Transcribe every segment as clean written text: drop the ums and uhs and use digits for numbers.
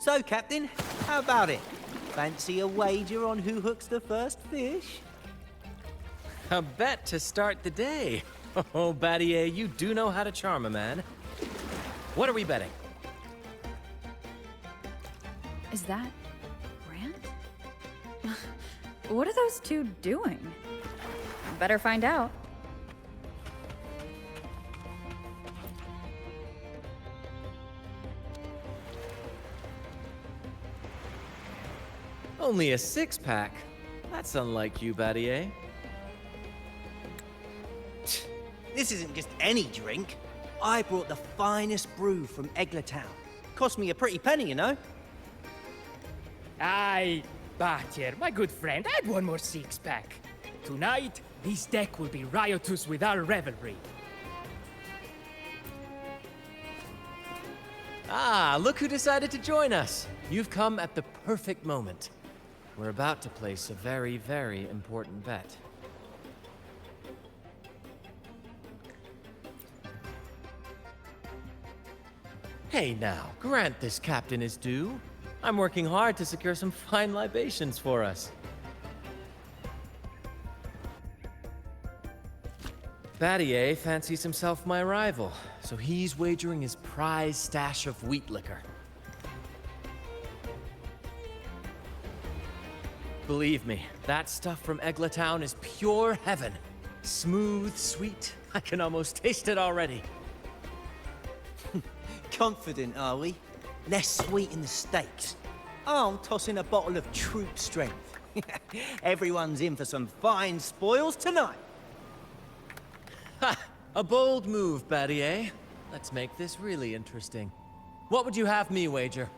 So, Captain, how about it? Fancy a wager on who hooks the first fish? A bet to start the day. Oh, Battier, you do know how to charm a man. What are we betting? Is that Brant? What are those two doing? Better find out. Only a six-pack. That's unlike you, Battier. This isn't just any drink. I brought the finest brew from Eglertown. Cost me a pretty penny, you know. Aye, Battier, my good friend, add one more six-pack. Tonight, this deck will be riotous with our revelry. Ah, look who decided to join us. You've come at the perfect moment. We're about to place a very, very important bet. Hey now, grant this captain his due. I'm working hard to secure some fine libations for us. Battier fancies himself my rival, so he's wagering his prize stash of wheat liquor. Believe me, that stuff from Eglertown is pure heaven. Smooth, sweet. I can almost taste it already. Confident, are we? Less sweet in the steaks. I'll toss in a bottle of troop strength. Everyone's in for some fine spoils tonight. Ha! A bold move, Battier. Let's make this really interesting. What would you have me wager?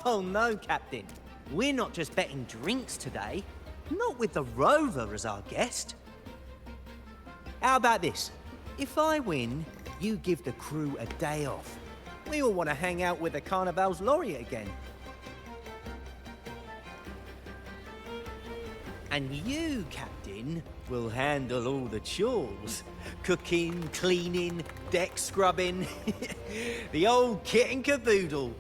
Oh no, Captain. We're not just betting drinks today. Not with the rover as our guest. How about this? If I win, you give the crew a day off. We all want to hang out with the Carnival's laureate again. And you, Captain, will handle all the chores. Cooking, cleaning, deck scrubbing. The old kit and caboodle.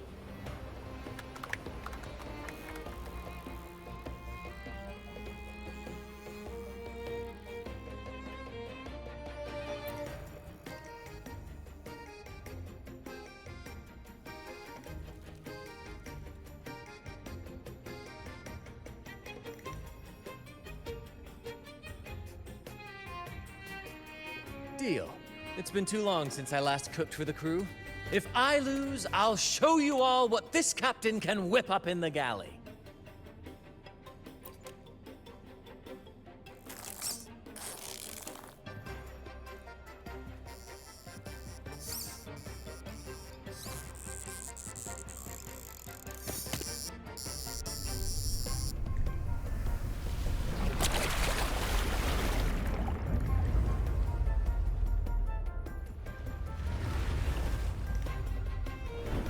Deal. It's been too long since I last cooked for the crew. If I lose, I'll show you all what this captain can whip up in the galley.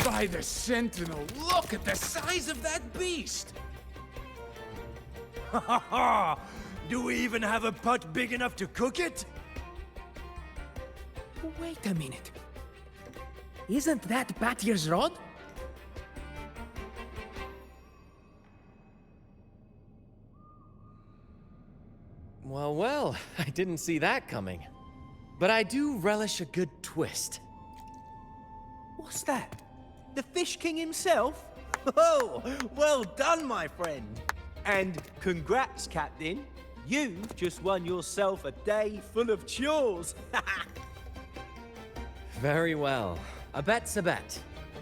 By the Sentinel, look at the size of that beast! Ha ha ha! Do we even have a pot big enough to cook it? Wait a minute. Isn't that Battier's rod? Well, well, I didn't see that coming. But I do relish a good twist. What's that? The Fish King himself? Oh, well done, my friend. And congrats, Captain. You've just won yourself a day full of chores. Very well. A bet's a bet.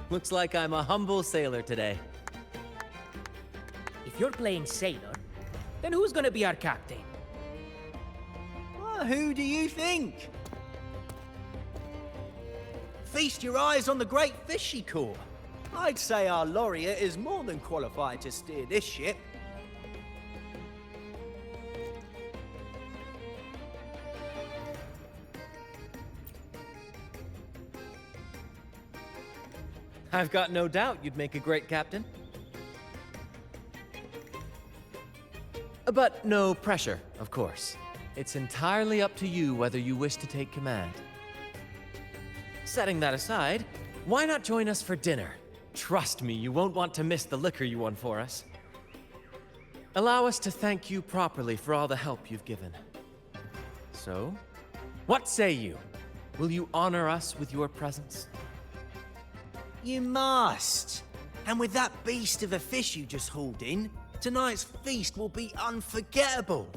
Looks like I'm a humble sailor today. If you're playing sailor, then who's gonna be our captain? Well, who do you think? Feast your eyes on the great fish she caught. I'd say our laureate is more than qualified to steer this ship. I've got no doubt you'd make a great captain. But no pressure, of course. It's entirely up to you whether you wish to take command. Setting that aside, why not join us for dinner? trust me, you won't want to miss the liquor you won for us. Allow us to thank you properly for all the help you've given. So, what say you? Will you honor us with your presence? You must. And with that beast of a fish you just hauled in, tonight's feast will be unforgettable.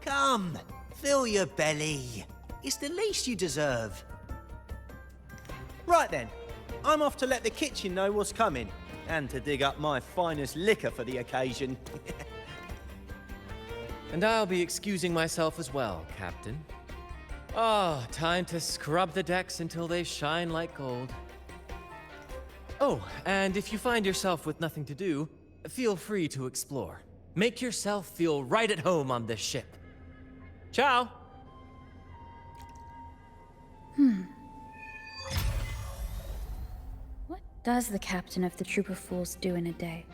Come, fill your belly. It's the least you deserve. Right then, I'm off to let the kitchen know what's coming, and to dig up my finest liquor for the occasion. And I'll be excusing myself as well, Captain. Oh, time to scrub the decks until they shine like gold. Oh, and if you find yourself with nothing to do, feel free to explore. Make yourself feel right at home on this ship. Ciao! What does the captain of the Troop of Fools do in a day?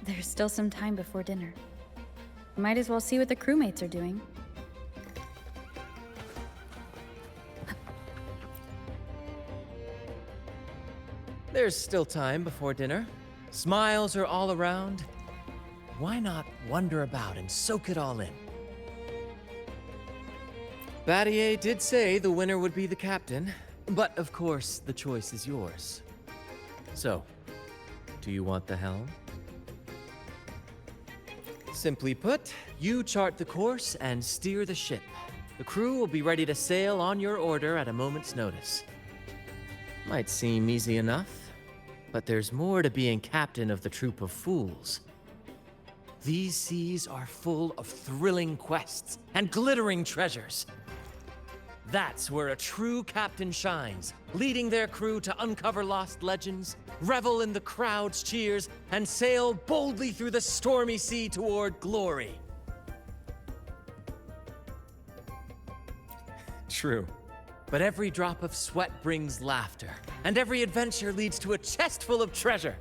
There's still some time before dinner. Might as well see what the crewmates are doing. There's still time before dinner. Smiles are all around. Why not wander about and soak it all in? Battier did say the winner would be the captain, but of course the choice is yours. So, do you want the helm? Simply put, you chart the course and steer the ship. The crew will be ready to sail on your order at a moment's notice. Might seem easy enough, but there's more to being captain of the Troop of Fools. These seas are full of thrilling quests and glittering treasures. That's where a true captain shines, leading their crew to uncover lost legends, revel in the crowd's cheers, and sail boldly through the stormy sea toward glory. True. But every drop of sweat brings laughter, and every adventure leads to a chest full of treasure.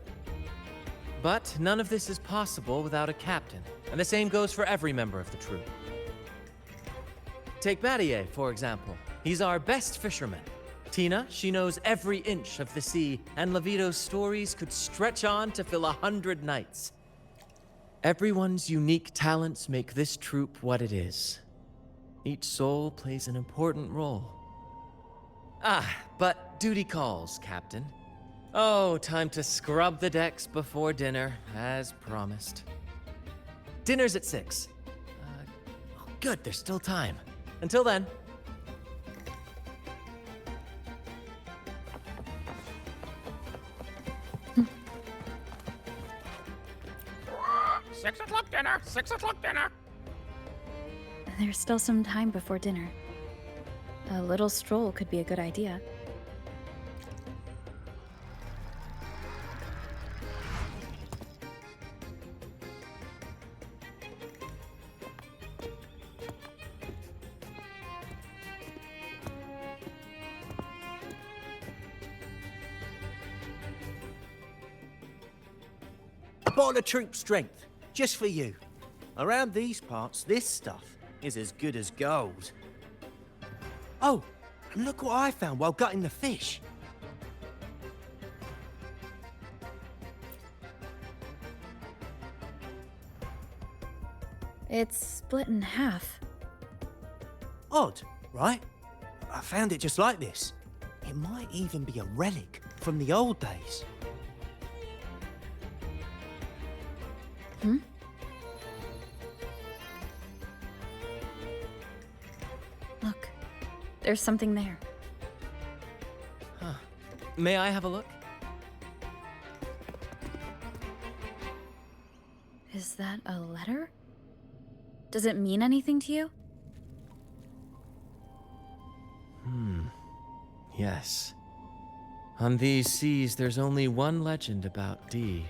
But none of this is possible without a captain, and the same goes for every member of the troop. Take Battier, for example. He's our best fisherman. Tina, she knows every inch of the sea, and Levito's stories could stretch on to fill 100 nights. Everyone's unique talents make this troop what it is. Each soul plays an important role. Ah, but duty calls, Captain. Oh, time to scrub the decks before dinner, as promised. Dinner's at 6. Good, there's still time. Until then. Six o'clock dinner! 6 o'clock dinner! There's still some time before dinner. A little stroll could be a good idea. A bottle of troop strength, just for you. Around these parts, this stuff is as good as gold. Oh, and look what I found while gutting the fish. It's split in half. Odd, right? I found it just like this. It might even be a relic from the old days. Look, there's something there. May I have a look? Is that a letter? Does it mean anything to you? Yes. On these seas, there's only one legend about Dee.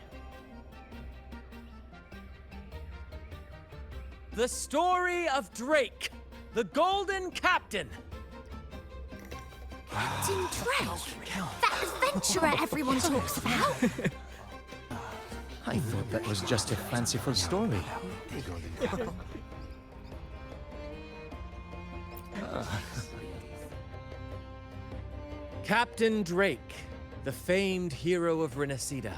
The story of Drake, the Golden Captain. Captain Drake? That adventurer everyone talks about? I thought that was just a fanciful story. Captain Drake, the famed hero of Renascita.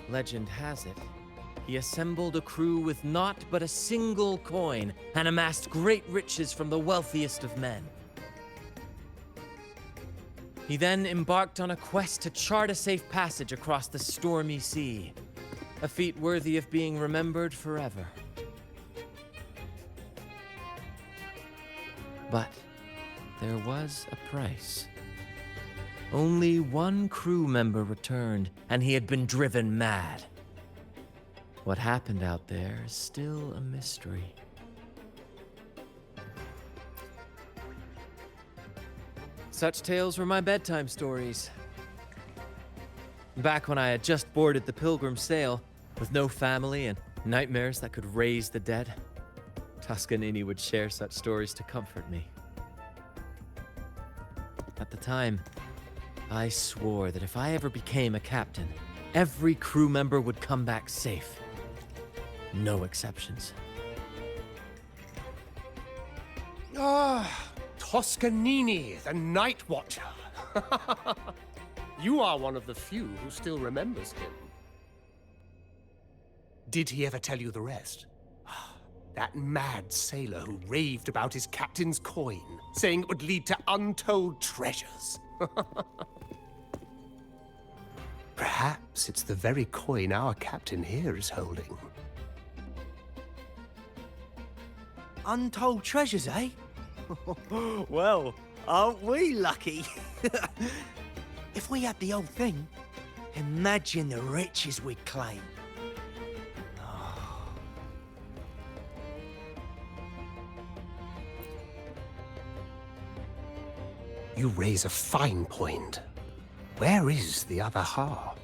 Legend has it, he assembled a crew with naught but a single coin and amassed great riches from the wealthiest of men. He then embarked on a quest to chart a safe passage across the stormy sea, a feat worthy of being remembered forever. But there was a price. Only one crew member returned, and he had been driven mad. What happened out there is still a mystery. Such tales were my bedtime stories. Back when I had just boarded the Pilgrim sail, with no family and nightmares that could raise the dead, Toscanini would share such stories to comfort me. At the time, I swore that if I ever became a captain, every crew member would come back safe. No exceptions. Ah, Toscanini, the Night Watcher. You are one of the few who still remembers him. Did he ever tell you the rest? That mad sailor who raved about his captain's coin, saying it would lead to untold treasures. Perhaps it's the very coin our captain here is holding. Untold treasures, eh? Well, aren't we lucky? If we had the whole thing, imagine the riches we'd claim. You raise a fine point. Where is the other half?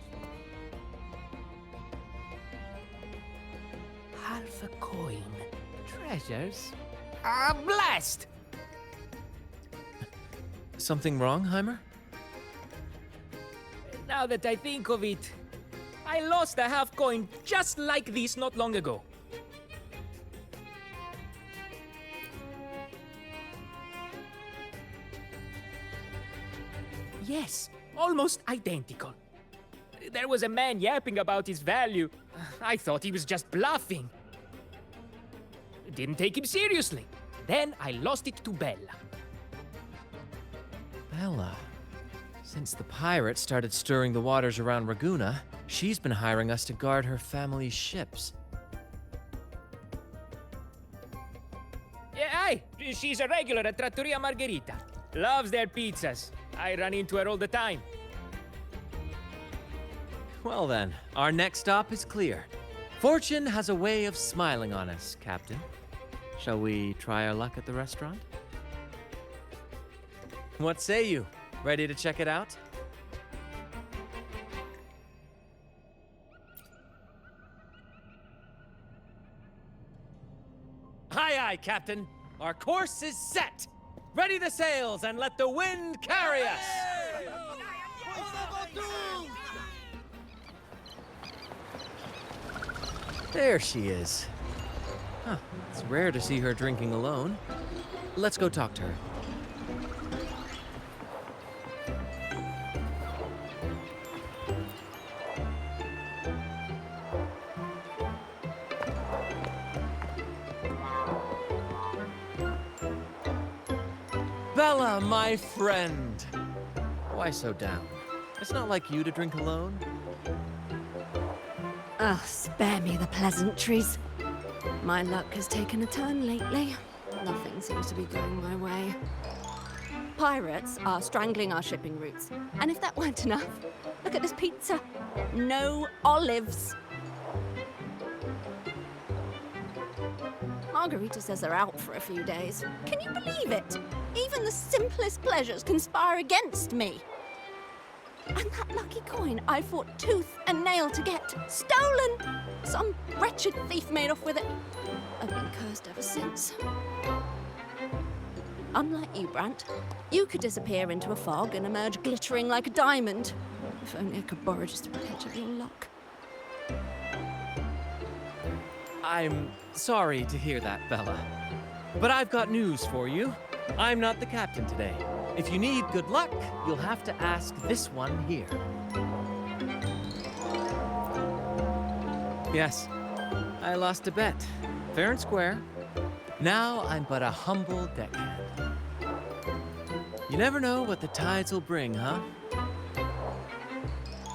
Half a coin. Treasures? Ah, blast! Something wrong, Heimer? Now that I think of it, I lost a half coin just like this not long ago. Yes, almost identical. There was a man yapping about his value. I thought he was just bluffing. Didn't take him seriously. Then I lost it to Bella. Bella. Since the pirates started stirring the waters around Raguna, she's been hiring us to guard her family's ships. Yeah, aye, she's a regular at Trattoria Margherita. Loves their pizzas. I run into her all the time. Well then, our next stop is clear. Fortune has a way of smiling on us, Captain. Shall we try our luck at the restaurant? What say you? Ready to check it out? Aye, aye, Captain. Our course is set. Ready the sails and let the wind carry us. There she is. Huh, it's rare to see her drinking alone. Let's go talk to her. Bella, my friend! Why so down? It's not like you to drink alone. Oh, spare me the pleasantries. My luck has taken a turn lately. Nothing seems to be going my way. Pirates are strangling our shipping routes. And if that weren't enough, look at this pizza. No olives. Margarita says they're out for a few days. Can you believe it? Even the simplest pleasures conspire against me. And that lucky coin I fought tooth and nail to get, stolen! Some wretched thief made off with it. I've been cursed ever since. Unlike you, Brant, you could disappear into a fog and emerge glittering like a diamond. If only I could borrow just a pinch of your luck. I'm sorry to hear that, Bella. But I've got news for you. I'm not the captain today. If you need good luck, you'll have to ask this one here. Yes, I lost a bet. Fair and square. Now I'm but a humble deckhand. You never know what the tides will bring, huh?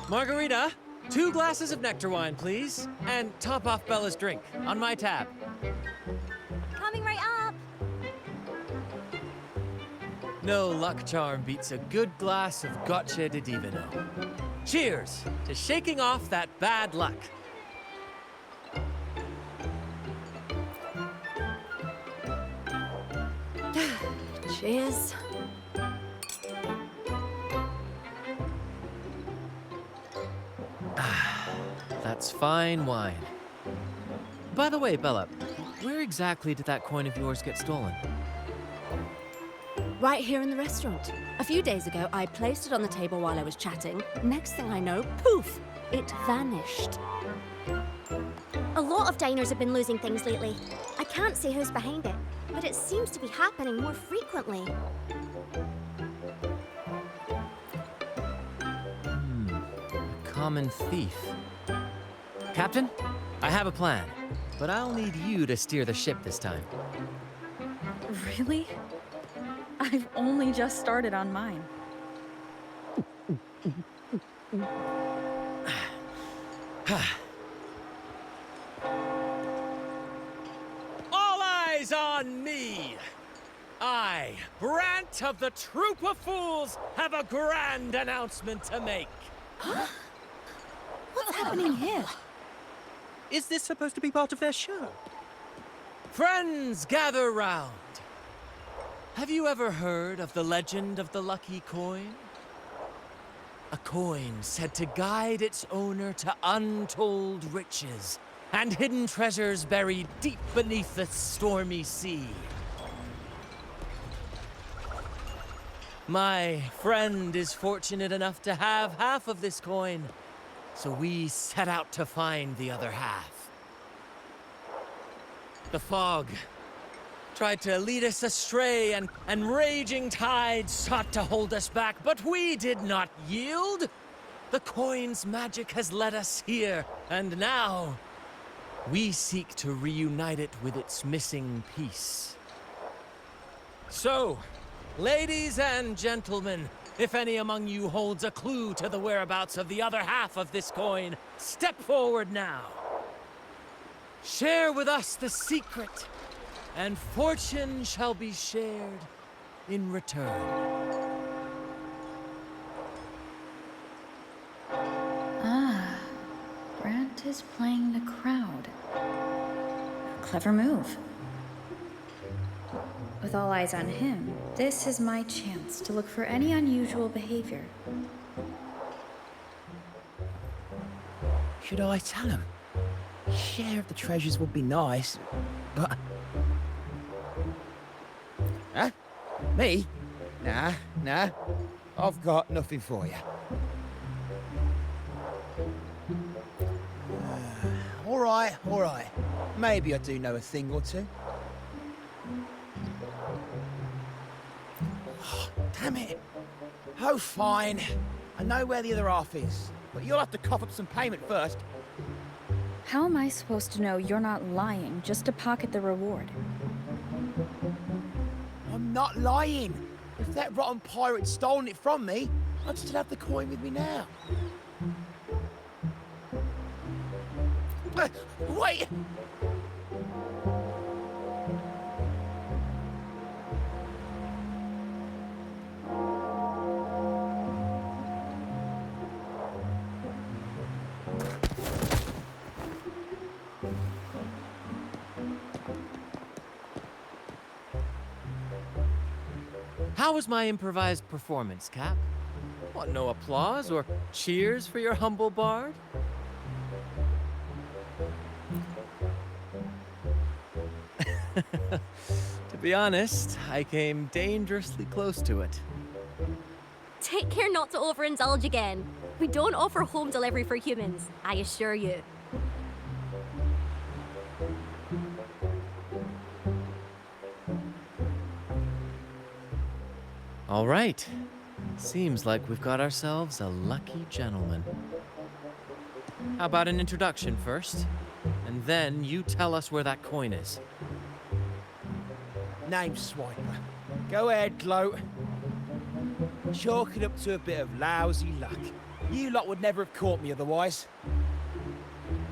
Margarita, 2 glasses of nectar wine, please. And top off Bella's drink, on my tab. Coming right up. No luck charm beats a good glass of gotcha di divino. Cheers to shaking off that bad luck. Cheers. That's fine wine. By the way, Bella, where exactly did that coin of yours get stolen? Right here in the restaurant. A few days ago, I placed it on the table while I was chatting. Next thing I know, poof, it vanished. A lot of diners have been losing things lately. I can't say who's behind it, but it seems to be happening more frequently. A common thief. Captain, I have a plan, but I'll need you to steer the ship this time. Really? I've only just started on mine. All eyes on me! I, Brant of the Troop of Fools, have a grand announcement to make. What's happening here? Is this supposed to be part of their show? Friends, gather round. Have you ever heard of the legend of the lucky coin? A coin said to guide its owner to untold riches and hidden treasures buried deep beneath the stormy sea. My friend is fortunate enough to have half of this coin, so we set out to find the other half. The fog tried to lead us astray, and raging tides sought to hold us back, but we did not yield. The coin's magic has led us here, and now we seek to reunite it with its missing piece. So, ladies and gentlemen, if any among you holds a clue to the whereabouts of the other half of this coin, step forward now. Share with us the secret, and fortune shall be shared in return. Ah, Brant is playing the crowd. A clever move. With all eyes on him, this is my chance to look for any unusual behavior. Should I tell him? Share of the treasures would be nice, but... Huh? Me? Nah. I've got nothing for you. All right. Maybe I do know a thing or two. Oh, damn it. Oh, fine. I know where the other half is, but you'll have to cough up some payment first. How am I supposed to know you're not lying just to pocket the reward? I'm not lying. If that rotten pirate'd stolen it from me, I'd still have the coin with me now. Wait! How was my improvised performance, Cap? What, no applause or cheers for your humble bard? To be honest, I came dangerously close to it. Take care not to overindulge again. We don't offer home delivery for humans, I assure you. All right. Seems like we've got ourselves a lucky gentleman. How about an introduction first? And then you tell us where that coin is. Name's Swiper. Go ahead, gloat. Chalk it up to a bit of lousy luck. You lot would never have caught me otherwise.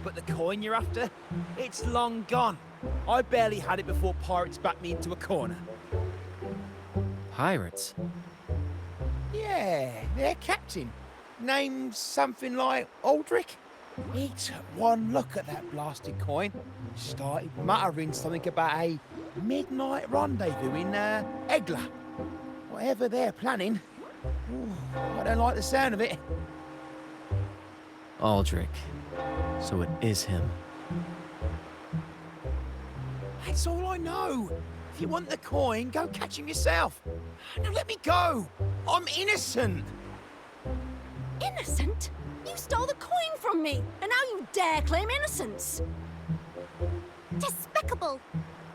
But the coin you're after? It's long gone. I barely had it before pirates backed me into a corner. Pirates? Yeah, their captain. Named something like Aldrich. He took one look at that blasted coin, started muttering something about a midnight rendezvous in Egla. Whatever they're planning. Ooh, I don't like the sound of it. Aldrich. So it is him. That's all I know. If you want the coin, go catch him yourself. Now let me go. I'm innocent. Innocent? You stole the coin from me, and now you dare claim innocence. Despicable!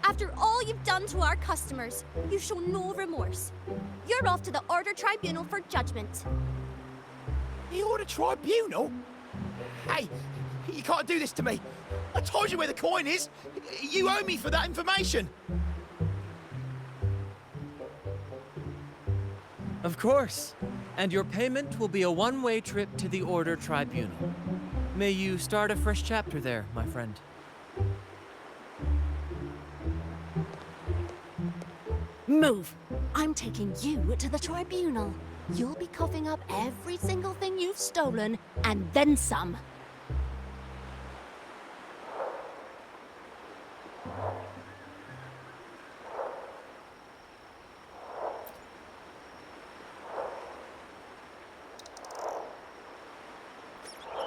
After all you've done to our customers, you show no remorse. You're off to the Order Tribunal for judgment. The Order Tribunal? Hey, you can't do this to me. I told you where the coin is. You owe me for that information. Of course. And your payment will be a one-way trip to the Order Tribunal. May you start a fresh chapter there, my friend. Move. I'm taking you to the tribunal. You'll be coughing up every single thing you've stolen, and then some.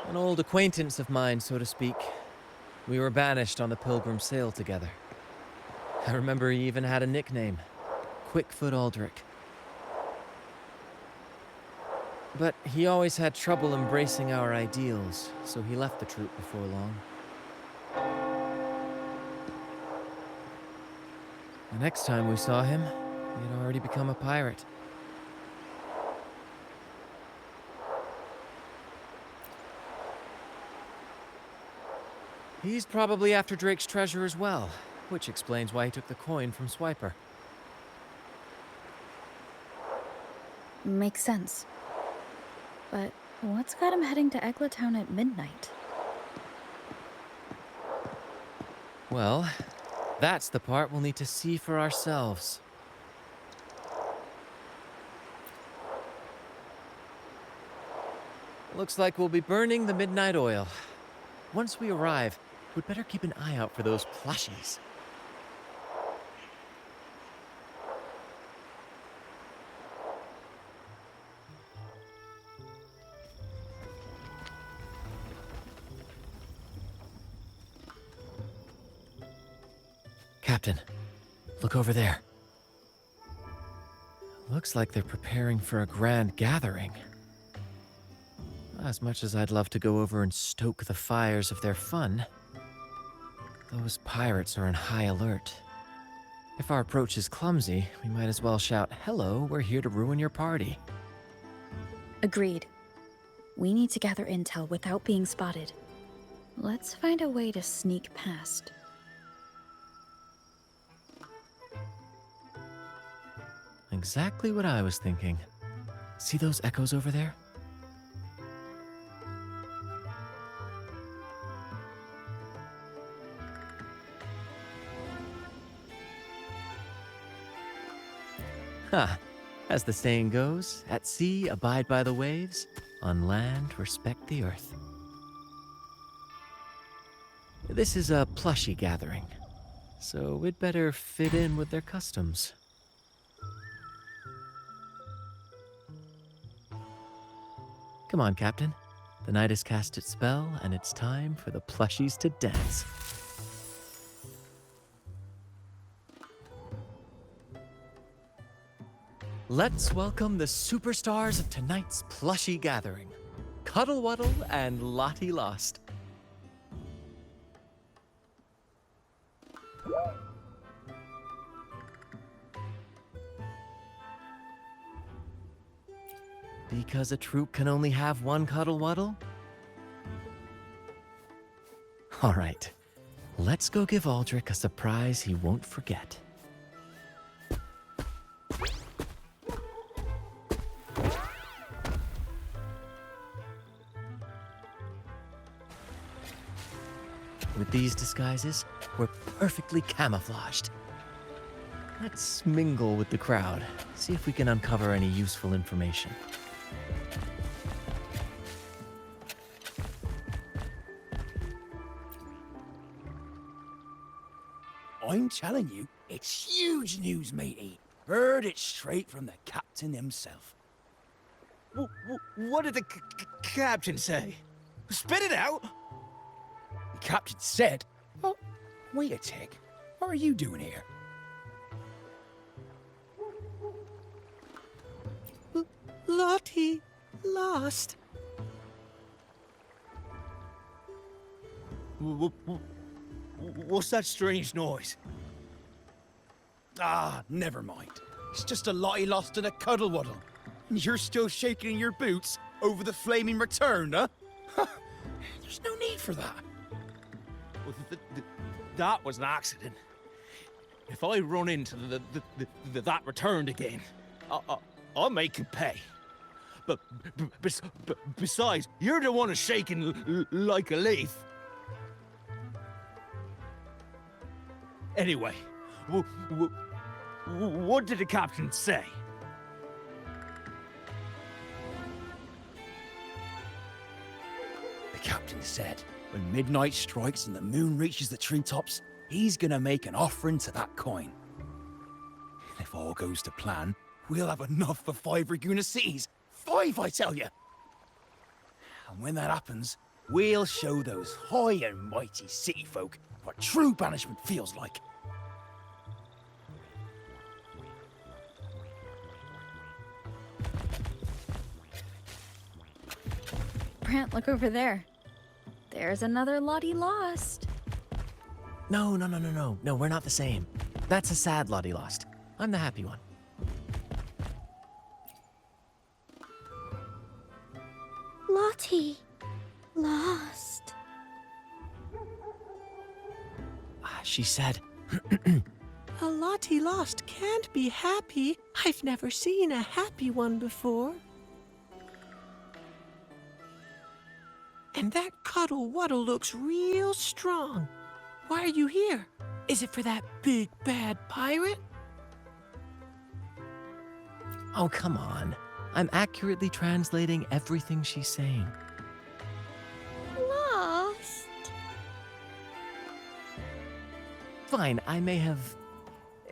An old acquaintance of mine, so to speak. We were banished on the Pilgrim sail together. I remember he even had a nickname. Quickfoot Aldrich. But he always had trouble embracing our ideals, so he left the troop before long. The next time we saw him, he had already become a pirate. He's probably after Drake's treasure as well, which explains why he took the coin from Swiper. Makes sense. But what's got him heading to Egla Town at midnight? Well, that's the part we'll need to see for ourselves. Looks like we'll be burning the midnight oil. Once we arrive, we'd better keep an eye out for those plushies. Captain, look over there. Looks like they're preparing for a grand gathering. As much as I'd love to go over and stoke the fires of their fun, those pirates are in high alert. If our approach is clumsy, we might as well shout, "Hello, we're here to ruin your party." Agreed. We need to gather intel without being spotted. Let's find a way to sneak past. Exactly what I was thinking. See those echoes over there? Ha! As the saying goes, at sea abide by the waves, on land respect the earth. This is a plushie gathering, so we'd better fit in with their customs. Come on, Captain. The night has cast its spell, and it's time for the plushies to dance. Let's welcome the superstars of tonight's plushie gathering, Cuddle Wuddle and Lottie Lost. Because a troop can only have one Cuddle Wuddle? All right, let's go give Aldrich a surprise he won't forget. With these disguises, we're perfectly camouflaged. Let's mingle with the crowd, see if we can uncover any useful information. I'm telling you, it's huge news, matey. Heard it straight from the captain himself. What did the captain say? Spit it out! The captain said, "Oh, wait a tick. What are you doing here?" Lottie, lost. What's that strange noise? Ah, never mind. It's just a Lottie lost in a Cuddle Wuddle. And you're still shaking in your boots over the flaming return, huh? There's no need for that. Well, that was an accident. If I run into that returned again, I'll make you pay. But besides, you're the one who's shaking like a leaf. Anyway, what did the captain say? The captain said, when midnight strikes and the moon reaches the treetops, he's gonna make an offering to that coin. And if all goes to plan, we'll have enough for 5 Raguna cities. 5, I tell you! And when that happens, we'll show those high and mighty city folk what true banishment feels like. Brant, look over there. There's another Lottie lost. No, we're not the same. That's a sad Lottie lost. I'm the happy one. Lottie. Lost. She said, A Lottie lost can't be happy. I've never seen a happy one before. And that Cuddle Wuddle looks real strong. Why are you here? Is it for that big bad pirate? oh, come on. I'm accurately translating everything she's saying. Lost. Fine, I may have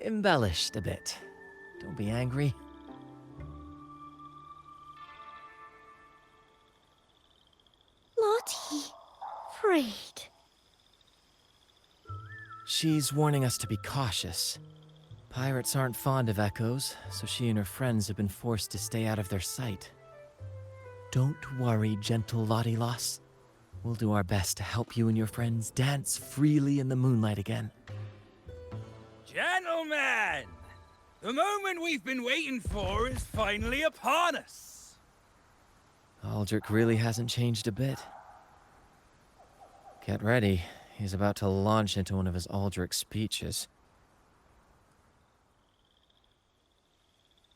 embellished a bit. Don't be angry. Lottie. Afraid. She's warning us to be cautious. Pirates aren't fond of echoes, so she and her friends have been forced to stay out of their sight. Don't worry, gentle Lottie Loss. We'll do our best to help you and your friends dance freely in the moonlight again. Gentlemen! The moment we've been waiting for is finally upon us. Aldrich really hasn't changed a bit. Get ready. He's about to launch into one of his Aldrich speeches.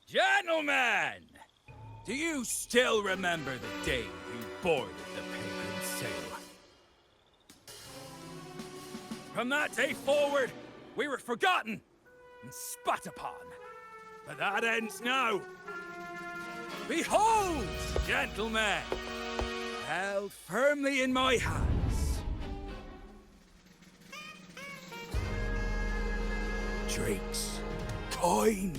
Gentlemen! Do you still remember the day we boarded the Pilgrim sail? From that day forward, we were forgotten and spat upon. But that ends now. Behold, gentlemen, held firmly in my hands, Drake's coin.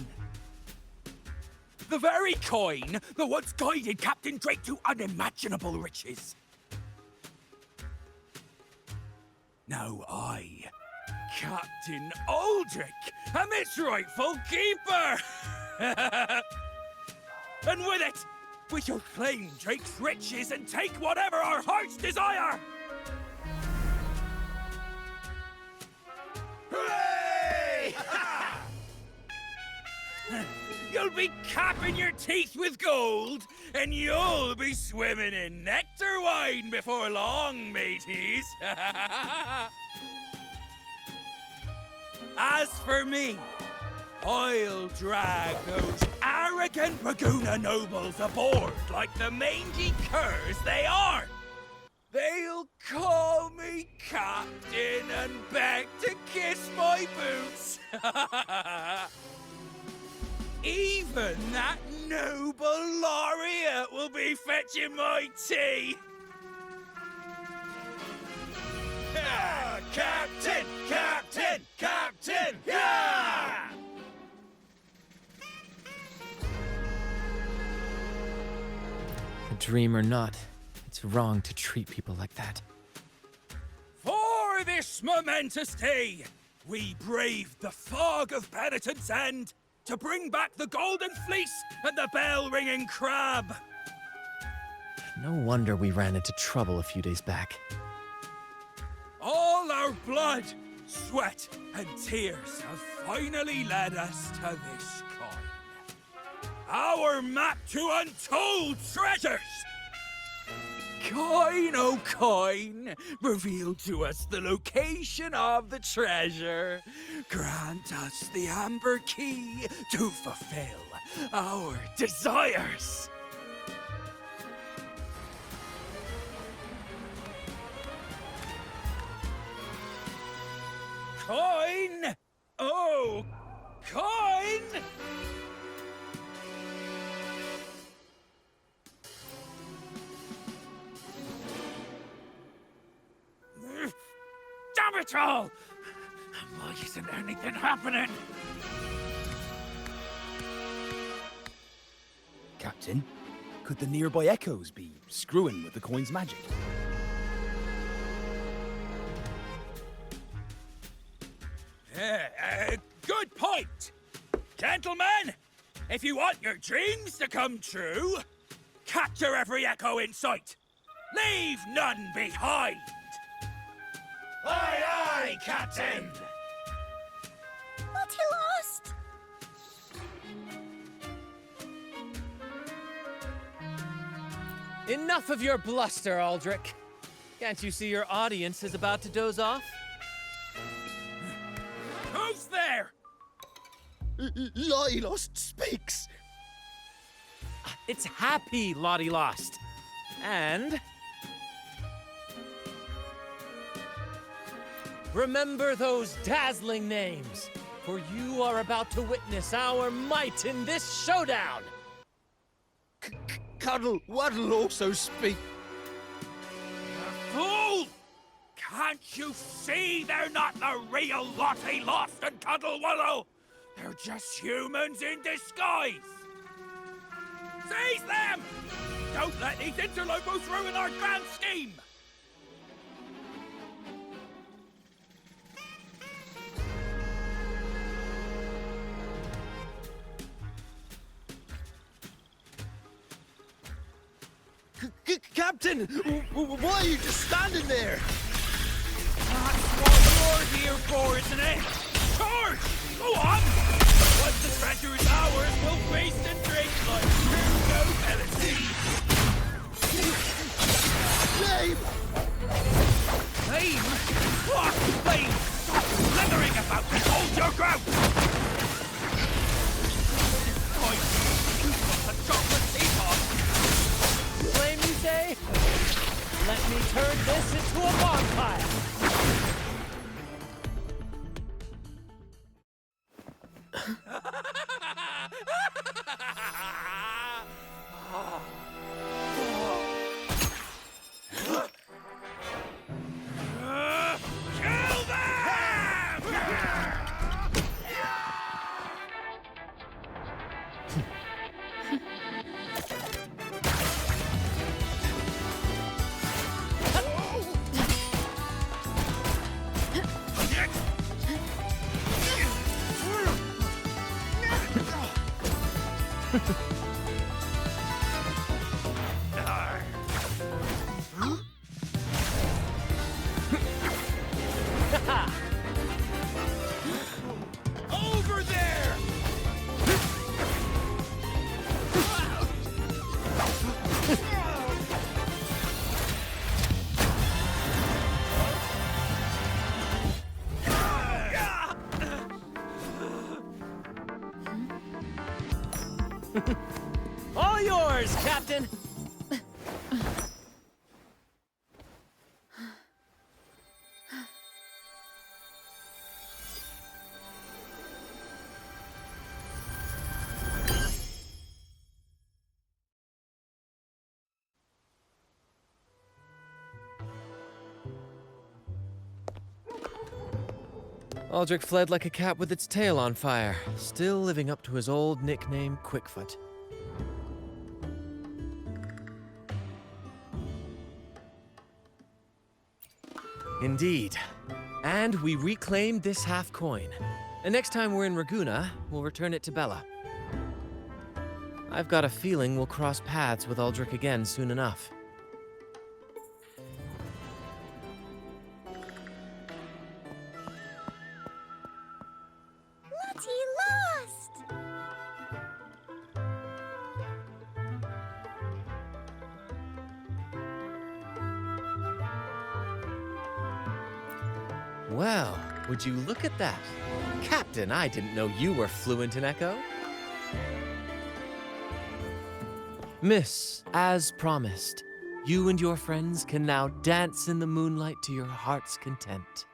The very coin that once guided Captain Drake to unimaginable riches. Now I, Captain Aldrich, am its rightful keeper! And with it, we shall claim Drake's riches and take whatever our hearts desire! Hooray! You'll be capping your teeth with gold and you'll be swimming in nectar wine before long, mateys. As for me, I'll drag those arrogant Raguna nobles aboard like the mangy curs they are. They'll call me captain and beg to kiss my boots. Even that noble laureate will be fetching my tea. Captain! Captain! Captain! Yeah! A dream or not, it's wrong to treat people like that. For this momentous day, we braved the fog of penitence and to bring back the golden fleece and the bell-ringing crab. No wonder we ran into trouble a few days back. All our blood, sweat, and tears have finally led us to this coin. Our map to untold treasures! Coin, oh coin, reveal to us the location of the treasure. Grant us the amber key to fulfill our desires. Coin! Oh, coin! Damn it all! Why isn't anything happening? Captain, could the nearby echoes be screwing with the coin's magic? Good point! Gentlemen, if you want your dreams to come true, capture every echo in sight. Leave none behind! Aye, aye, Captain! But he lost! Enough of your bluster, Aldrich. Can't you see your audience is about to doze off? Who's there? Lottie Lost speaks! It's Happy Lottie Lost. And... remember those dazzling names, for you are about to witness our might in this showdown! Cuddle Waddle also speak. Fool! Can't you see they're not the real Lottie Lost and Cuddle Wallow? They're just humans in disguise! Seize them! Don't let these interlopers ruin our grand scheme! Captain, why are you just standing there? That's what you're here for, isn't it? Charge! Go on! Once the treasure is ours, we'll feast and drink like true nobility. Flame! Flame? What flame? Stop slithering about and hold your ground! Boy, you've got a chocolate teapot! Flame, you say? Let me turn this into a bonfire! Kill them! Over there! All yours, Captain! Aldrich fled like a cat with its tail on fire, still living up to his old nickname, Quickfoot. Indeed. And we reclaimed this half coin. And next time we're in Ragusa, we'll return it to Bella. I've got a feeling we'll cross paths with Aldrich again soon enough. Well, would you look at that? Captain, I didn't know you were fluent in Echo. Miss, as promised, you and your friends can now dance in the moonlight to your heart's content.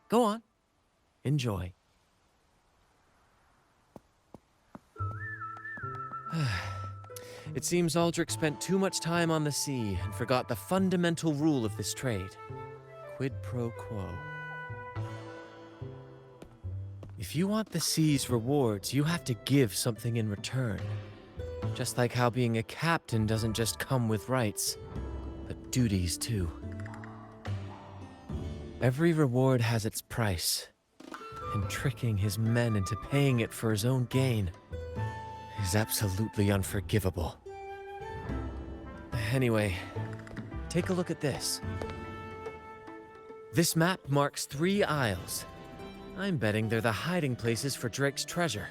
Go on. Enjoy. It seems Aldrich spent too much time on the sea and forgot the fundamental rule of this trade. Quid pro quo. If you want the sea's rewards, you have to give something in return. Just like how being a captain doesn't just come with rights, but duties too. Every reward has its price, and tricking his men into paying it for his own gain is absolutely unforgivable. Anyway, take a look at this. This map marks 3 isles. I'm betting they're the hiding places for Drake's treasure.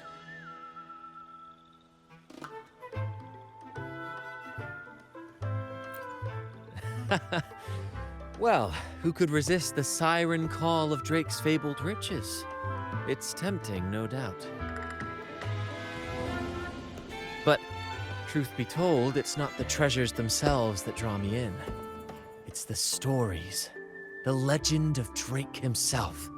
Well, who could resist the siren call of Drake's fabled riches? It's tempting, no doubt. But, truth be told, it's not the treasures themselves that draw me in. It's the stories, the legend of Drake himself.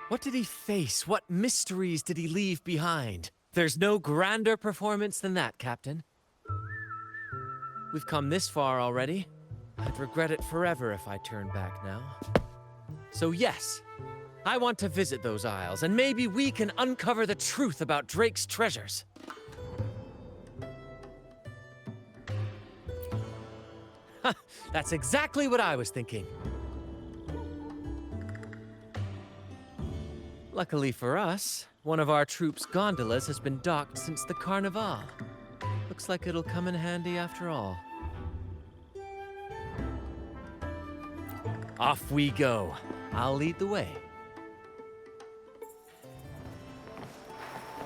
What did he face? What mysteries did he leave behind? There's no grander performance than that, Captain. We've come this far already. I'd regret it forever if I turned back now. So yes, I want to visit those isles, and maybe we can uncover the truth about Drake's treasures. That's exactly what I was thinking. Luckily for us, one of our troops' gondolas has been docked since the Carnival. Looks like it'll come in handy after all. Off we go. I'll lead the way.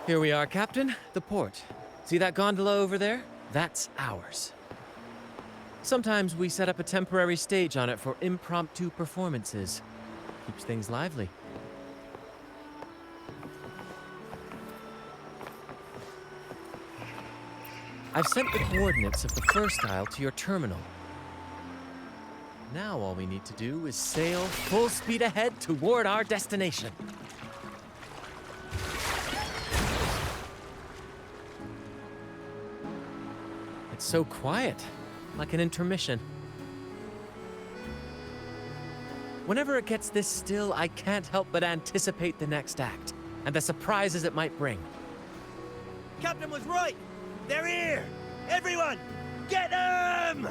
Here we are, Captain. The port. See that gondola over there? That's ours. Sometimes we set up a temporary stage on it for impromptu performances. Keeps things lively. I've sent the coordinates of the first isle to your terminal. Now all we need to do is sail full speed ahead toward our destination. It's so quiet, like an intermission. Whenever it gets this still, I can't help but anticipate the next act, and the surprises it might bring. Captain was right! They're here! Everyone, get them!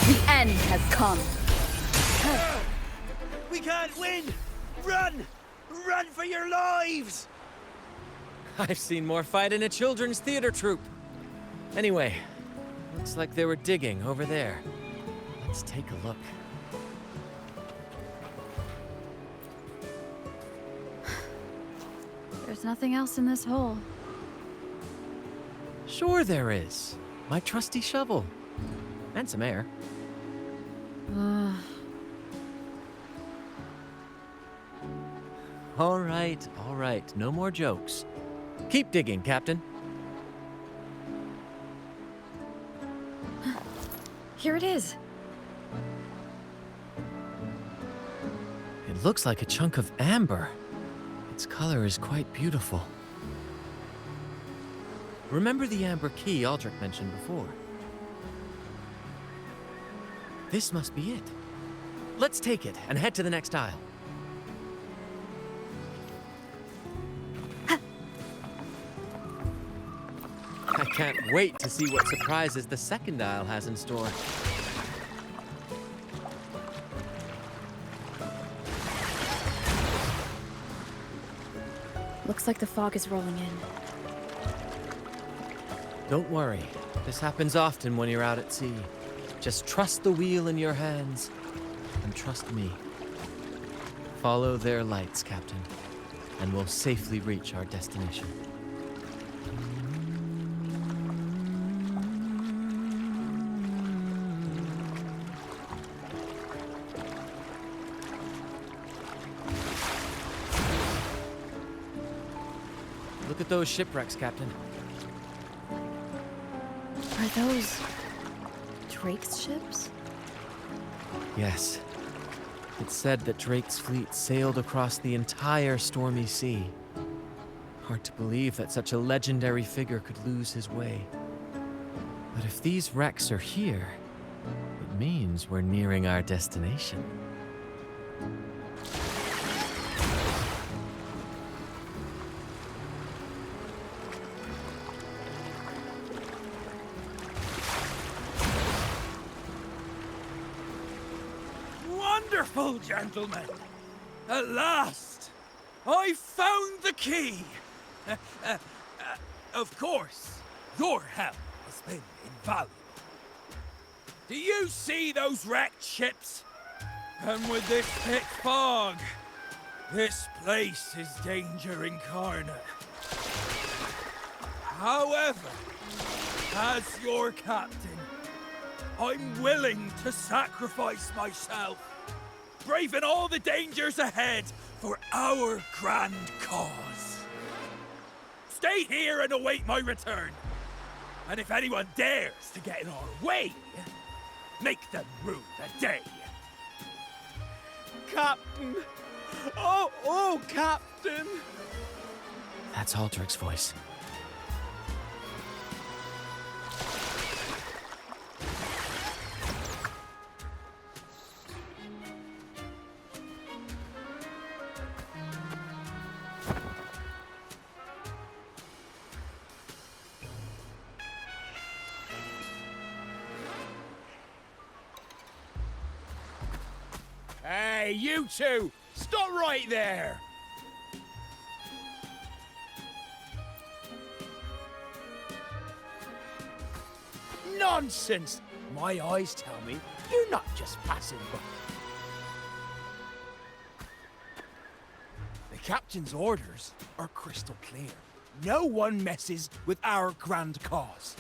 The end has come. We can't win! Run! Run for your lives! I've seen more fight in a children's theater troupe. Anyway, looks like they were digging over there. Let's take a look. There's nothing else in this hole. Sure there is. My trusty shovel. And some air. All right. No more jokes. Keep digging, Captain. Here it is. It looks like a chunk of amber. Its color is quite beautiful. Remember the amber key Aldrich mentioned before? This must be it. Let's take it and head to the next aisle. I can't wait to see what surprises the second aisle has in store. Looks like the fog is rolling in. Don't worry. This happens often when you're out at sea. Just trust the wheel in your hands, and trust me. Follow their lights, Captain, and we'll safely reach our destination. Look at those shipwrecks, Captain. Are those Drake's ships? Yes. It's said that Drake's fleet sailed across the entire stormy sea. Hard to believe that such a legendary figure could lose his way. But if these wrecks are here, it means we're nearing our destination. Wonderful, gentlemen! At last, I found the key! Of course, your help has been invaluable. Do you see those wrecked ships? And with this thick fog, this place is danger incarnate. However, as your captain, I'm willing to sacrifice myself, braving all the dangers ahead for our grand cause. Stay here and await my return. And if anyone dares to get in our way, make them rue the day. Captain! Oh, Captain! That's Aldrich's voice. Hey, you two! Stop right there! Nonsense! My eyes tell me you're not just passing by. The captain's orders are crystal clear. No one messes with our grand cause.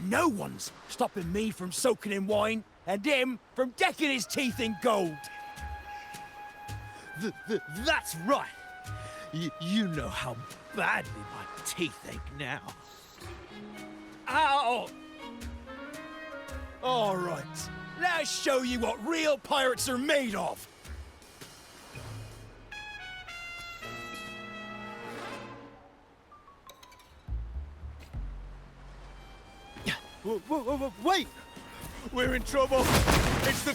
No one's stopping me from soaking in wine and him from decking his teeth in gold. That's right! You know how badly my teeth ache now. Ow! All right, let's show you what real pirates are made of. Wait! We're in trouble! It's the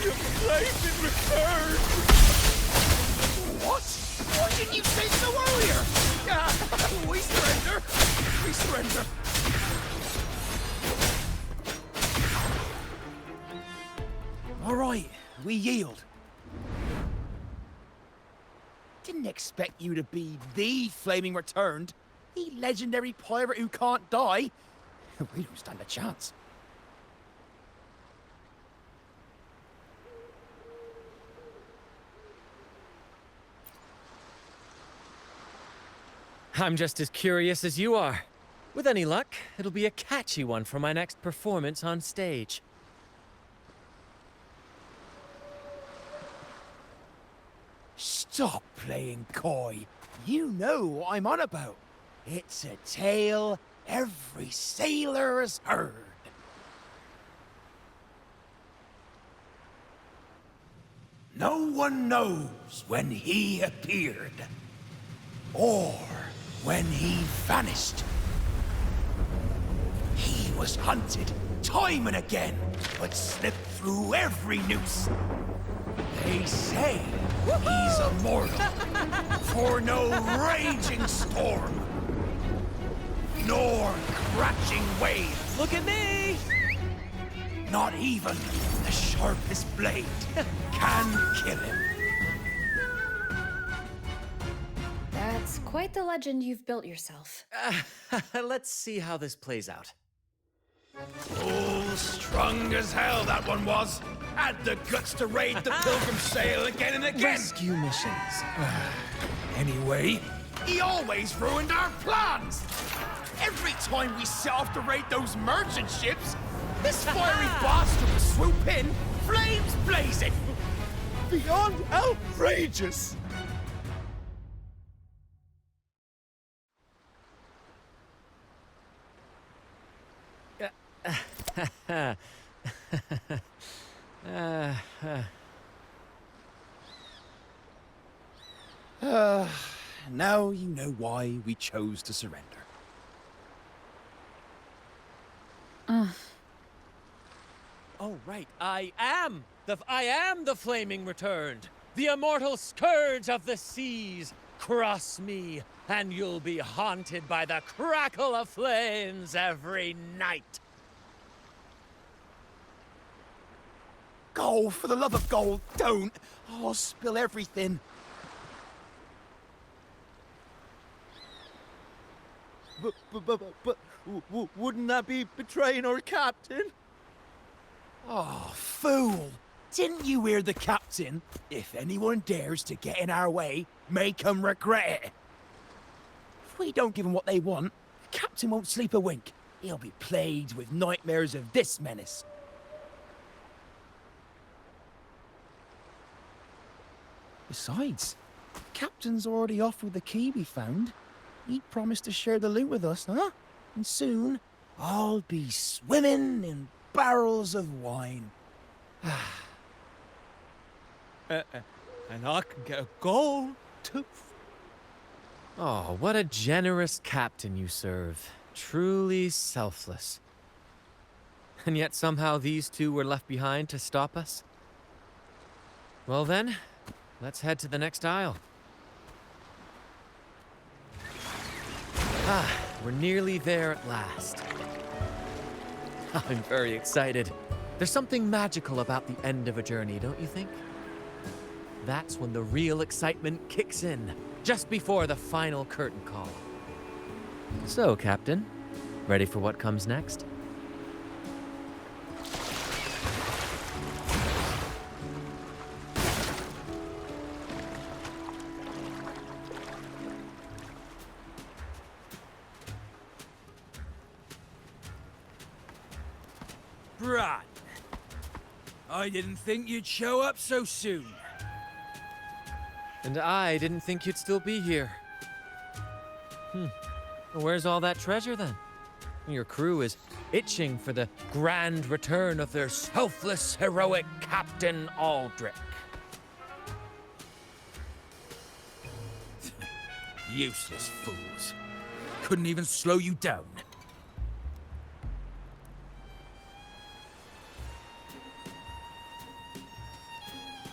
your place in return! What? Why didn't you say so earlier? We surrender! We surrender! All right, we yield. Didn't expect you to be the Flaming Returned, the legendary pirate who can't die. We don't stand a chance. I'm just as curious as you are. With any luck, it'll be a catchy one for my next performance on stage. Stop playing coy. You know what I'm on about. It's a tale every sailor has heard. No one knows when he appeared, or when he vanished. He was hunted time and again, but slipped through every noose. They say he's immortal, for no raging storm, nor crashing wave. Look at me! Not even the sharpest blade can kill him. That's quite the legend you've built yourself. Let's see how this plays out. Oh, strong as hell that one was. Had the guts to raid the Pilgrim Sail again and again. Rescue missions. Anyway, he always ruined our plans. Every time we set off to raid those merchant ships, this fiery bastard would swoop in, flames blazing. Beyond outrageous! Now you know why we chose to surrender. Oh, right. I am the flaming returned. The immortal scourge of the seas. Cross me, and you'll be haunted by the crackle of flames every night. Gold, for the love of gold, don't! I'll spill everything. But wouldn't that be betraying our captain? Oh, fool! Didn't you hear the captain? If anyone dares to get in our way, make 'em regret it. If we don't give 'em what they want, the captain won't sleep a wink. He'll be plagued with nightmares of this menace. Besides, the captain's already offered the key we found. He promised to share the loot with us, huh? And soon, I'll be swimming in barrels of wine. And I can get a gold tooth. Oh, what a generous captain you serve. Truly selfless. And yet somehow these two were left behind to stop us? Well then, let's head to the next aisle. Ah, we're nearly there at last. I'm very excited. There's something magical about the end of a journey, don't you think? That's when the real excitement kicks in, just before the final curtain call. So, Captain, ready for what comes next? Brant, I didn't think you'd show up so soon. And I didn't think you'd still be here. Where's all that treasure then? Your crew is itching for the grand return of their selfless, heroic Captain Aldrich. Useless fools. Couldn't even slow you down.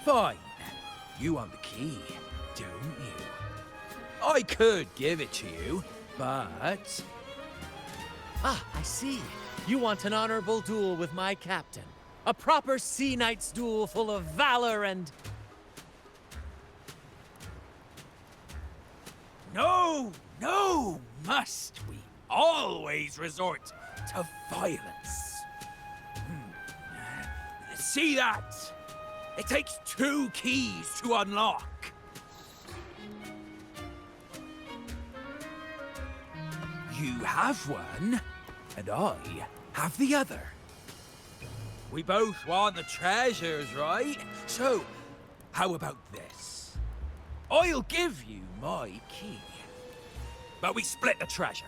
Fine. You want the key, don't you? I could give it to you, but... Ah, I see. You want an honorable duel with my captain. A proper sea knight's duel full of valor and... No, no, must we always resort to violence? See that? It takes 2 keys to unlock. You have one, and I have the other. We both want the treasures, right? So, how about this? I'll give you my key. But we split the treasure.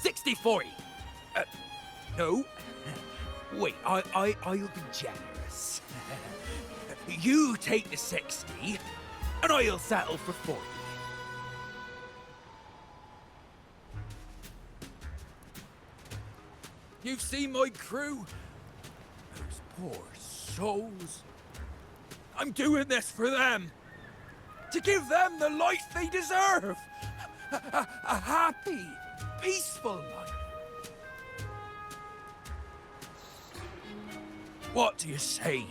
60-40. No. Wait, I'll be generous. You take the 60, and I'll settle for 40. You've seen my crew? Those poor souls. I'm doing this for them. To give them the life they deserve. A happy, peaceful life. What do you say,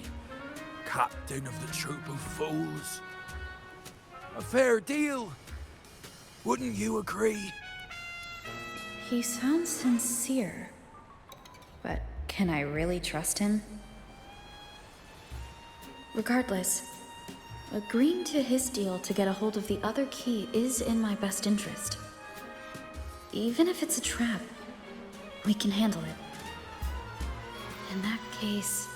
Captain of the Troop of Fools? A fair deal, wouldn't you agree? He sounds sincere. But can I really trust him? Regardless, agreeing to his deal to get a hold of the other key is in my best interest. Even if it's a trap, we can handle it. In that case...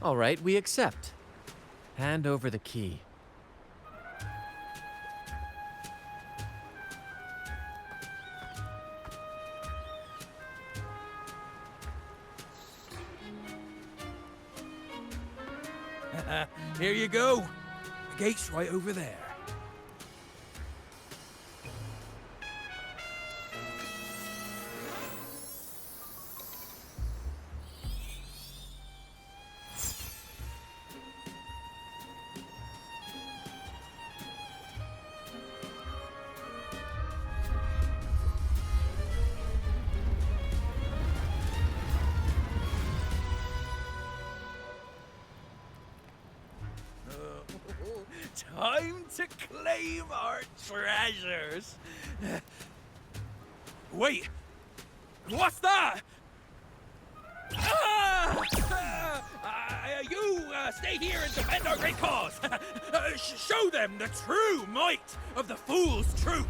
All right, we accept. Hand over the key. Here you go. The gate's right over there. Time to claim our treasures. Wait, what's that? You stay here and defend our great cause. Show them the true might of the Fool's Troop.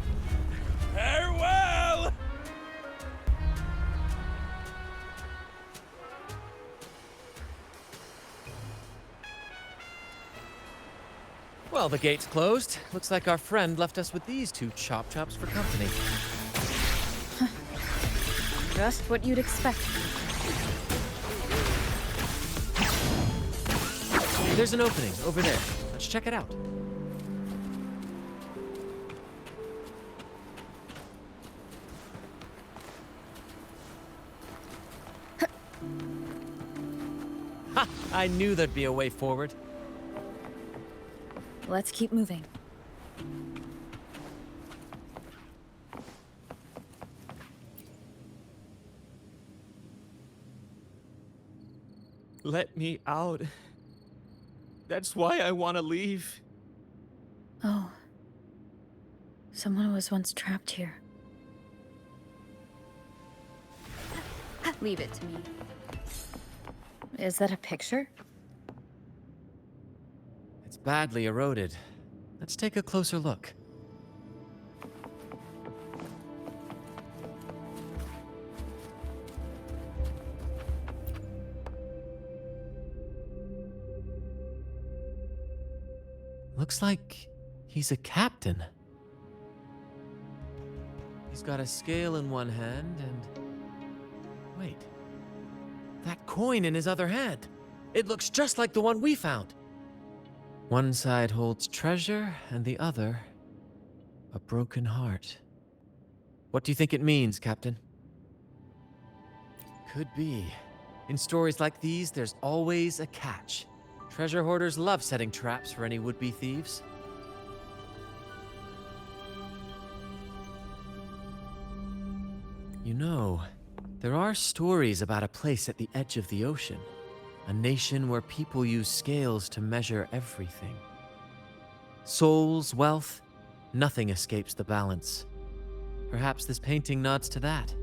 Farewell. Well, the gate's closed. Looks like our friend left us with these two chop chops for company. Just what you'd expect. There's an opening over there. Let's check it out. Ha! I knew there'd be a way forward. Let's keep moving. Let me out. That's why I want to leave. Oh. Someone was once trapped here. Leave it to me. Is that a picture? It's badly eroded. Let's take a closer look. Looks like he's a captain. He's got a scale in one hand and... Wait. That coin in his other hand. It looks just like the one we found. One side holds treasure and the other a broken heart. What do you think it means, Captain? Could be. In stories like these, there's always a catch. Treasure hoarders love setting traps for any would-be thieves. You know, there are stories about a place at the edge of the ocean. A nation where people use scales to measure everything. Souls, wealth, nothing escapes the balance. Perhaps this painting nods to that.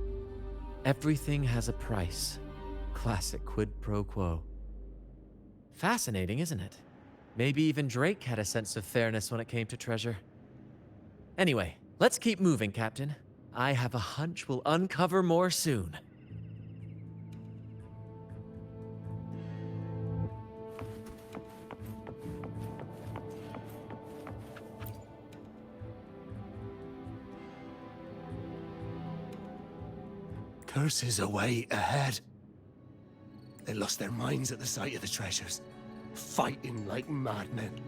Everything has a price. Classic quid pro quo. Fascinating, isn't it? Maybe even Drake had a sense of fairness when it came to treasure. Anyway, let's keep moving, Captain. I have a hunch we'll uncover more soon. Curses away ahead. They lost their minds at the sight of the treasures, fighting like madmen.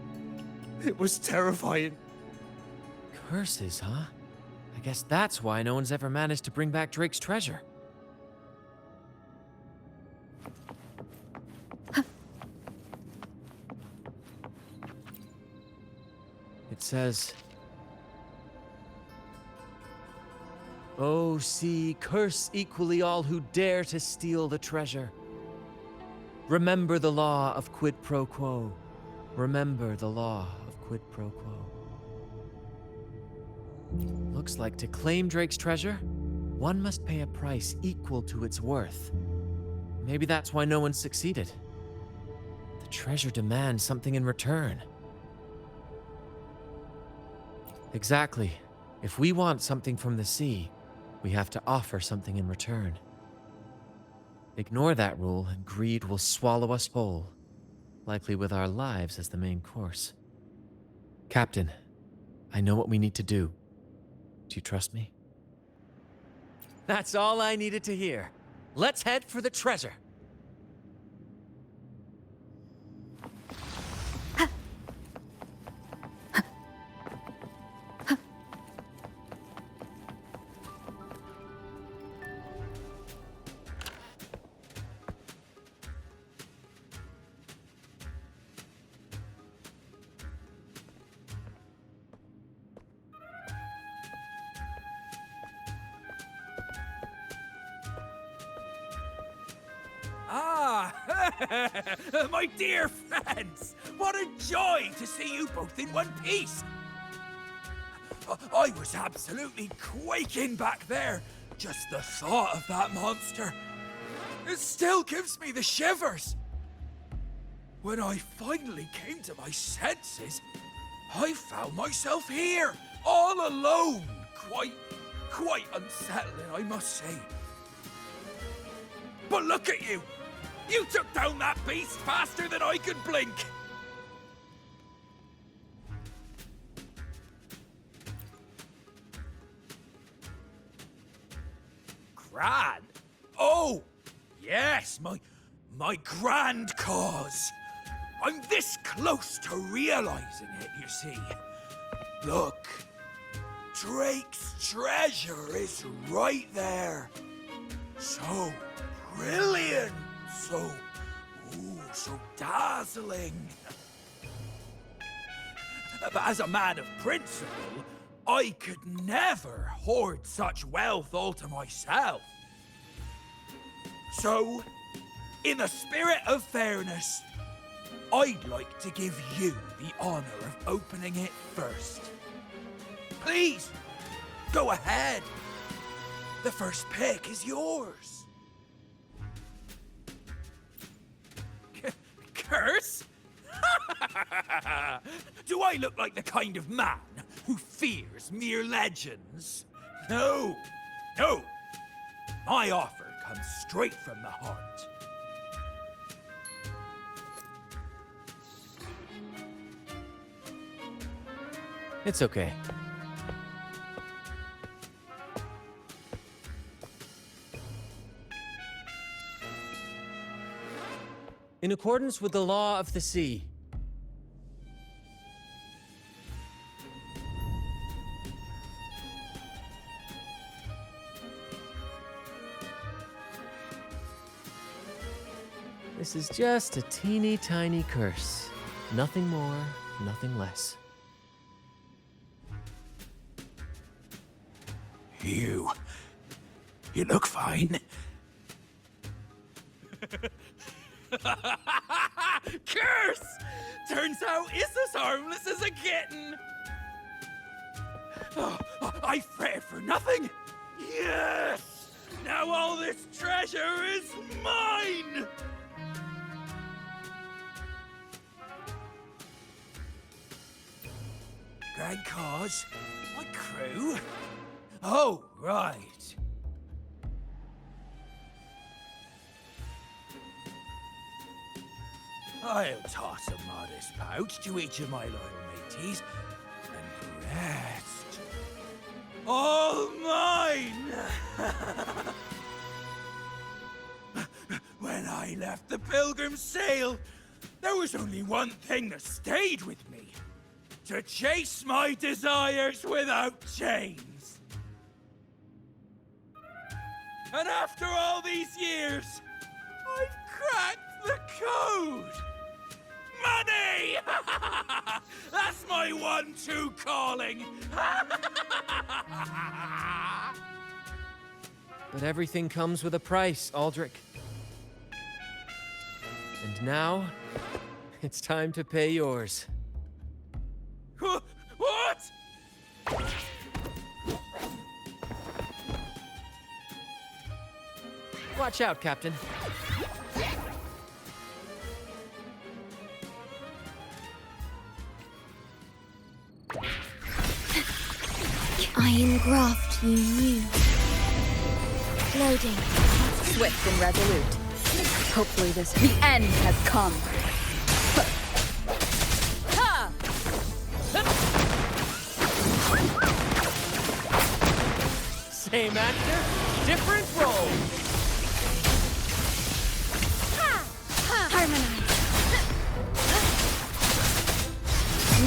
It was terrifying. Curses, huh? I guess that's why no one's ever managed to bring back Drake's treasure. It says, "Oh, see, curse equally all who dare to steal the treasure. Remember the law of quid pro quo. Remember the law of quid pro quo." Looks like to claim Drake's treasure, one must pay a price equal to its worth. Maybe that's why no one succeeded. The treasure demands something in return. Exactly. If we want something from the sea, we have to offer something in return. Ignore that rule and greed will swallow us whole, likely with our lives as the main course. Captain, I know what we need to do. Do you trust me? That's all I needed to hear. Let's head for the treasure. Ah, my dear friends, what a joy to see you both in one piece. I was absolutely quaking back there. Just the thought of that monster. It still gives me the shivers. When I finally came to my senses, I found myself here, all alone. Quite unsettling, I must say. But look at you! You took down that beast faster than I could blink! Grand? Oh! Yes, my grand cause. I'm this close to realizing it, you see. Look, Drake's treasure is right there. So brilliant, so dazzling. But as a man of principle, I could never hoard such wealth all to myself. So, in the spirit of fairness, I'd like to give you the honor of opening it first. Please, go ahead. The first pick is yours. Curse? Do I look like the kind of man who fears mere legends? No. My offer comes straight from the heart. It's okay. In accordance with the law of the sea. This is just a teeny tiny curse. Nothing more, nothing less. You look fine. Curse! Turns out it's as harmless as a kitten. Oh, I fretted for nothing. Yes! Now all this treasure is mine! Grand cause? My crew? Oh, right. I'll toss a modest pouch to each of my loyal mateys, and the rest, all mine! When I left the Pilgrim's Sail, there was only one thing that stayed with me. To chase my desires without chains. And after all these years, I've cracked the code! Money! That's my one-two calling! But everything comes with a price, Aldrich. And now, it's time to pay yours. What? Watch out, Captain. Iron graft you knew. Loading. Swift and resolute. Hopefully the end has come. Same actor, different role. Harmonize.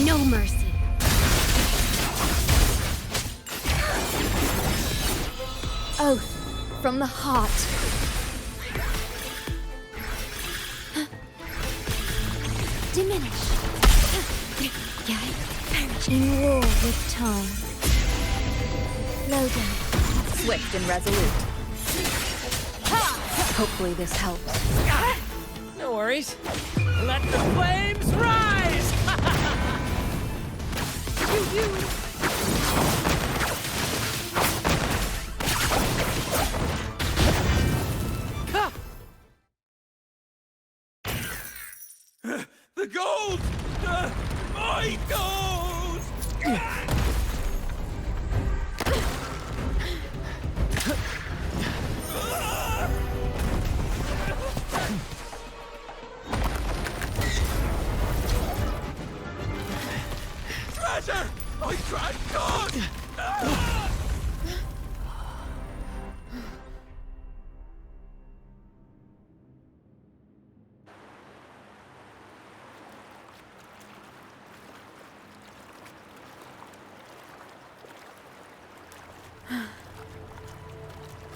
No mercy. Oath from the heart. Diminish. In war with time. Loading. Swift and resolute. Hopefully this helps. No worries. Let the flames rise! The gold! My gold! Treasure! My grand god!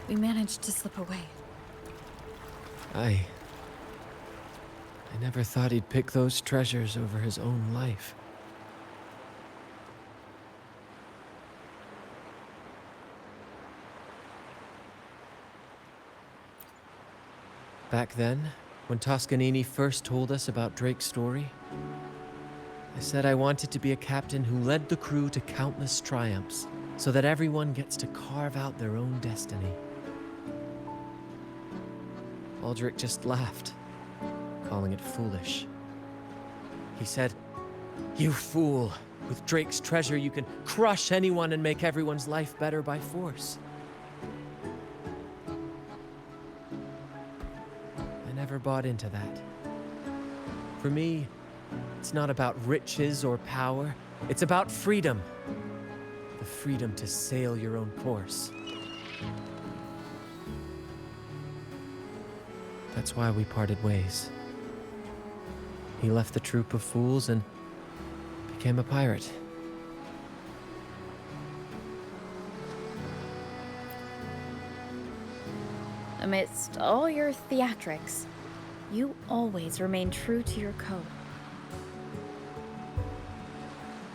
We managed to slip away. I never thought he'd pick those treasures over his own life. Back then, when Toscanini first told us about Drake's story, I said I wanted to be a captain who led the crew to countless triumphs, so that everyone gets to carve out their own destiny. Aldrich just laughed, calling it foolish. He said, "You fool! With Drake's treasure, you can crush anyone and make everyone's life better by force." I never bought into that. For me, it's not about riches or power. It's about freedom. The freedom to sail your own course. That's why we parted ways. He left the troop of fools and became a pirate. Amidst all your theatrics, you always remain true to your code.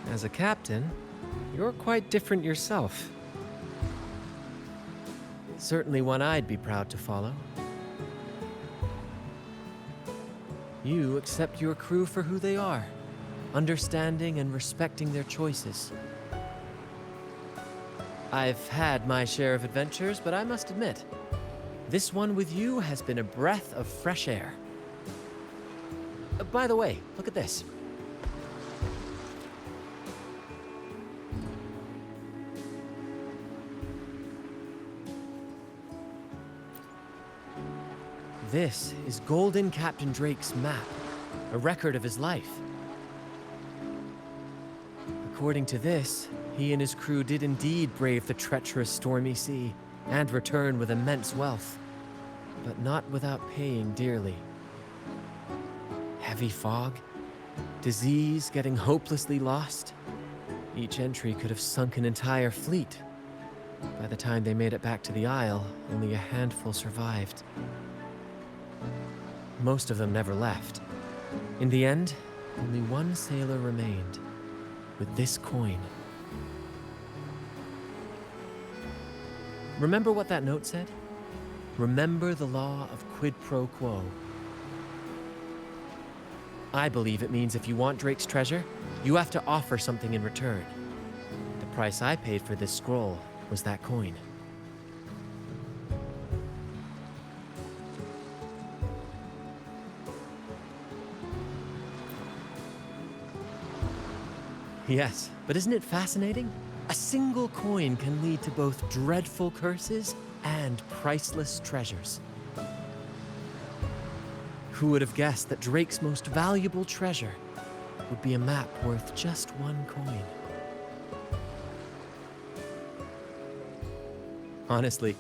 As a captain, you're quite different yourself. Certainly one I'd be proud to follow. You accept your crew for who they are, understanding and respecting their choices. I've had my share of adventures, but I must admit, this one with you has been a breath of fresh air. By the way, look at this. This is Golden Captain Drake's map, a record of his life. According to this, he and his crew did indeed brave the treacherous stormy sea and return with immense wealth, but not without paying dearly. Heavy fog, disease, getting hopelessly lost. Each entry could have sunk an entire fleet. By the time they made it back to the Isle, only a handful survived. Most of them never left. In the end, only one sailor remained, with this coin. Remember what that note said? Remember the law of quid pro quo. I believe it means if you want Drake's treasure, you have to offer something in return. The price I paid for this scroll was that coin. Yes, but isn't it fascinating? A single coin can lead to both dreadful curses and priceless treasures. Who would have guessed that Drake's most valuable treasure would be a map worth just one coin? Honestly,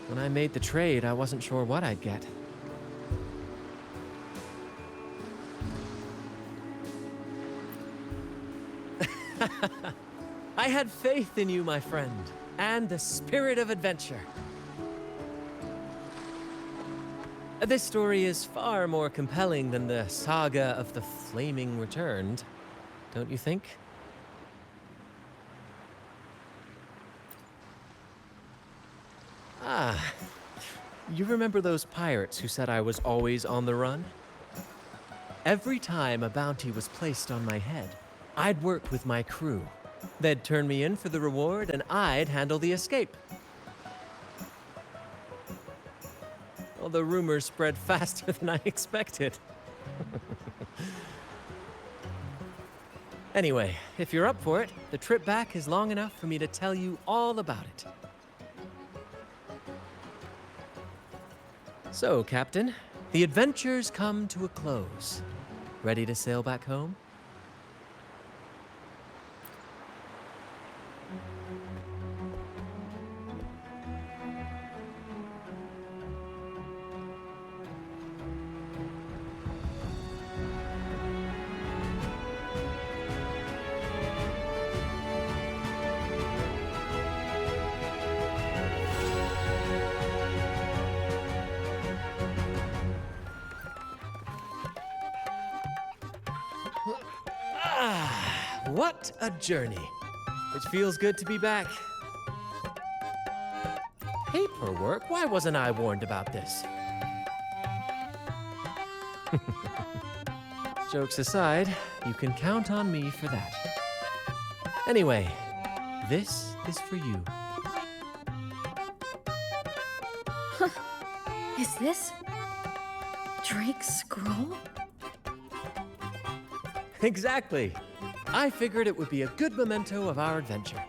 when I made the trade, I wasn't sure what I'd get. I had faith in you, my friend, and the spirit of adventure. This story is far more compelling than the saga of the Flaming Returned, don't you think? Ah, you remember those pirates who said I was always on the run? Every time a bounty was placed on my head, I'd work with my crew. They'd turn me in for the reward, and I'd handle the escape. Well, the rumors spread faster than I expected. Anyway, if you're up for it, the trip back is long enough for me to tell you all about it. So, Captain, the adventures come to a close. Ready to sail back home? What a journey. It feels good to be back. Paperwork? Why wasn't I warned about this? Jokes aside, you can count on me for that. Anyway, this is for you. Is this Drake's scroll? Exactly. I figured it would be a good memento of our adventure.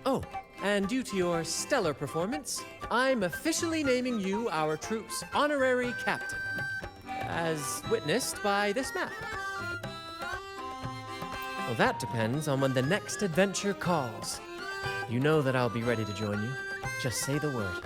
Oh, and due to your stellar performance, I'm officially naming you our troop's honorary captain, as witnessed by this map. Well, that depends on when the next adventure calls. You know that I'll be ready to join you. Just say the word.